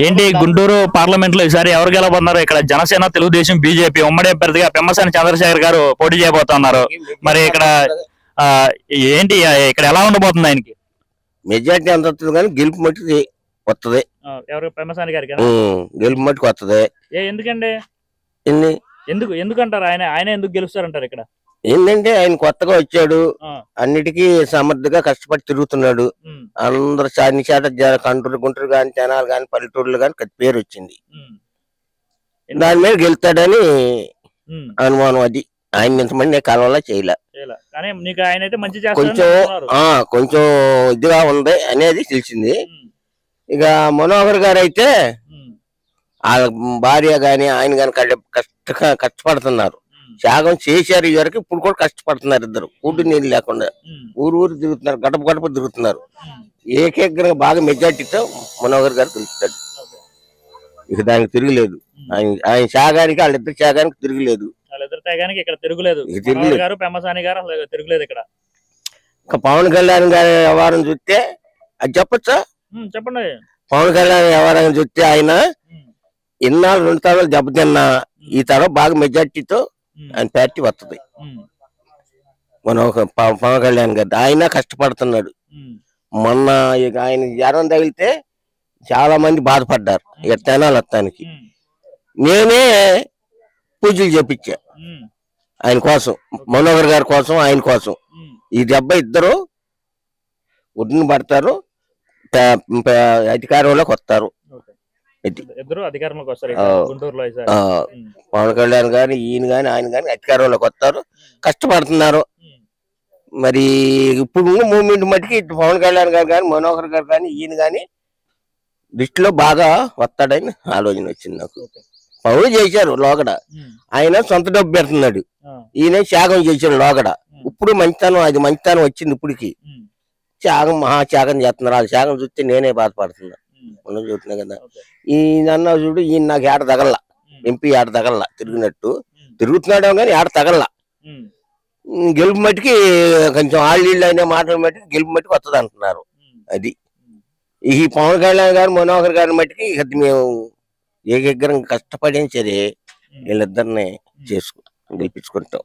ఏంటి గుంటూరు పార్లమెంట్ లో ఈసారి ఎవరు గెలబోతున్నారు? ఇక్కడ జనసేన, తెలుగుదేశం, బీజేపీ ఉమ్మడి అభ్యర్థిగా పెమ్మసాని చంద్రశేఖర్ గారు పోటీ చేయబోతున్నారు. మరి ఇక్కడ ఏంటి ఇక్కడ ఎలా ఉండబోతుంది? ఆయనకి మెజార్టీ ఎంత వస్తుంది కానీ గెలుపు మట్టుకు వస్తుంది. ఎవరు? పెమ్మసాని గారికి గెలుపు మట్టుకు వస్తుంది. ఎందుకండి? ఎందుకంటారు? ఆయన ఎందుకు గెలుస్తారంటారు? ఇక్కడ ఏంటంటే ఆయన కొత్తగా వచ్చాడు, అన్నిటికీ సమర్థగా కష్టపడి తిరుగుతున్నాడు. అందరు అన్ని చేత గుంటూరు గాని, జనాలు గాని, పల్లెటూర్లు గాని పేరు వచ్చింది. దాని మీద గెలుస్తాడని అనుమానం. అది ఆయన ఇంతమంది కాలంలో చేయలే. కొంచెం ఇదిగా ఉంది అనేది తెలిసింది. ఇక మనోహర్ గారు అయితే ఆ భార్య గాని ఆయన గాని కష్టపడుతున్నారు. త్యాగం చేశారు ఈ వరకు, ఇప్పుడు కూడా కష్టపడుతున్నారు. ఇద్దరు ఫుడ్ నీళ్ళు లేకుండా ఊరు తిరుగుతున్నారు, గడప గడప తిరుగుతున్నారు. ఏకగ్రంగా బాగా మెజార్టీతో మనోహర్ గారు గెలుస్తాడు. ఇక దానికి తిరుగులేదు. ఆయన త్యాగానికి, వాళ్ళిద్దరు త్యాగానికి తిరుగులేదు. ఇంకా పవన్ కళ్యాణ్ గారి వ్యవహారం చూస్తే అది చెప్పచ్చా? చెప్పండి. పవన్ కళ్యాణ్ వ్యవహారం చూస్తే ఆయన ఇన్నాళ్ళు 2 తరాలు దెబ్బతిన్నా ఈ తరం బాగా మెజార్టీతో ఆయన పార్టీ వస్తుంది. పవన్ కళ్యాణ్ గారు ఆయన కష్టపడుతున్నాడు. మొన్న ఆయన జ్వరం తగిలితే చాలా మంది బాధపడ్డారు. తెనాలి వస్తానికి నేనే పూజలు చేపించా ఆయన కోసం, మనోహర్ గారి కోసం, ఆయన కోసం. ఈ దెబ్బ ఇద్దరు ఒడ్డున పడతారు, అధికారంలోకి వస్తారు. పవన్ కళ్యాణ్ గాని, ఈయన గాని, ఆయన గాని అధికారంలోకి వస్తారు, కష్టపడుతున్నారు. మరి ఇప్పుడు మూమెంట్ మట్టికి పవన్ కళ్యాణ్ గారు కానీ, మనోహర్ గారు కానీ, ఈయన గాని దృష్టిలో బాగా వస్తాడని ఆలోచన వచ్చింది నాకు. పనులు చేశారు లోగడ, ఆయన సొంత డబ్బు పెడుతున్నాడు, ఈయన త్యాగం చేశాడు లోగడ. ఇప్పుడు మంచితనం, అది మంచితనం వచ్చింది. ఇప్పటికి త్యాగం, మహా త్యాగం చేస్తున్నారు. ఆ త్యాగం చూస్తే నేనే బాధపడుతున్నా. చూస్తున్నా కదా, ఈయన చూడు, ఈయన నాకు ఏడ తగల్లా, ఎంపీ ఏడ తగల్లా, తిరుగుతున్నాడు కానీ ఏడ తగల్లా. గెలుపు మట్టికి కొంచెం ఆళ్ళు అయిన మాటల మట్టికి గెలుపు మట్టికి వస్తుంది అంటున్నారు. అది ఈ పవన్ కళ్యాణ్ గారు, మనోహర్ గారి మట్టికి ఇక మేము ఏకగ్రం కష్టపడిన సరే వీళ్ళిద్దరిని గెలిపించుకుంటాం.